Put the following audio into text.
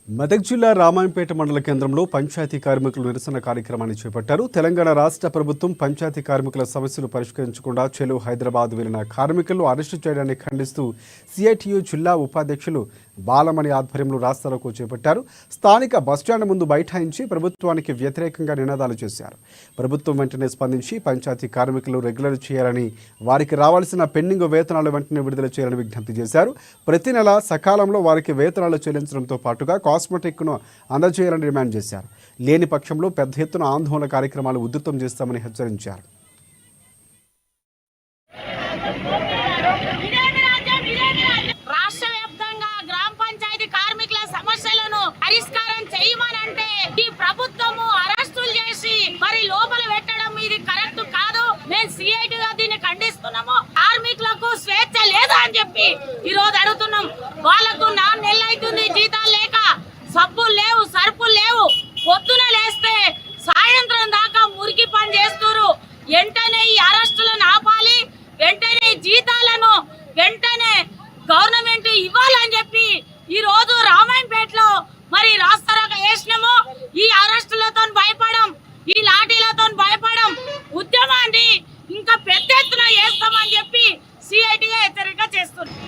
మెదక్ జిల్లా రామాయంపేట మండల కేంద్రంలో పంచాయతీ కార్మికులు నిరసన కార్యక్రమాన్ని చేపట్టారు. తెలంగాణ రాష్ట్ర ప్రభుత్వం పంచాయతీ కార్మికుల సమస్యలు పరిష్కరించకుండా చెలో హైదరాబాద్ వెళ్లిన కార్మికులను అరెస్టు చేయడాన్ని ఖండిస్తూ సిఐటియు జిల్లా ఉపాధ్యక్షులు బాలమణి ఆధ్వర్యంలో రాస్తారోకో చేపట్టారు. స్థానిక బస్టాండ్ ముందు బైఠాయించి ప్రభుత్వానికి వ్యతిరేకంగా నినాదాలు చేశారు. ప్రభుత్వం వెంటనే స్పందించి పంచాయతీ కార్మికులు రెగ్యులర్ చేయాలని, వారికి రావాల్సిన పెండింగ్ వేతనాలు వెంటనే విడుదల చేయాలని విజ్ఞప్తి చేశారు. ప్రతి నెల సకాలంలో వారికి వేతనాలు చెల్లించడంతో పాటుగా కాస్మెటిక్ను అందజేయాలని డిమాండ్ చేశారు. లేని పక్షంలో పెద్ద ఎత్తున ఆందోళన కార్యక్రమాలు ఉధృతం చేస్తామని హెచ్చరించారు. రాష్ట్ర వ్యాప్తంగా గ్రామ పంచాయతీ కార్మికుల సమస్యలను పరిష్కారం చేయమనంటే ఈ ప్రభుత్వము అరెస్టులు చేసి మరి లోపల పెట్టడం ఇది కరెక్ట్ కాదు. మేము సిఐటిగా దీన్ని ఖండిస్తున్నాము. కార్మికులకు స్వేచ్ఛ లేదా అని చెప్పి ఈ రోజు అడుగుతున్నాం. వాళ్ళకు 4 నెలలు అవుతుంది జీతాలు లేక, సబ్బులు లేవు, సరుపులు లేవు. పొద్దున లేస్తే సాయంత్రం దాకా మురికి పని చేస్తున్నారు. వెంటనే ఈ అరెస్టులను ఆపాలి, వెంటనే జీతాలను వెంటనే గవర్నమెంట్ ఇవ్వాలని చెప్పి ఈ రోజు రామాయంపేటలో మరి రాస్తారోకో వేసినాము. ఈ అరెస్టులతో భయపడం, ఈ లాఠీలతో భయపడం, ఉద్యమాన్ని ఇంకా పెద్ద ఎత్తున చేస్తామని చెప్పి సిఐటిగా హెచ్చరిక చేస్తున్నాం.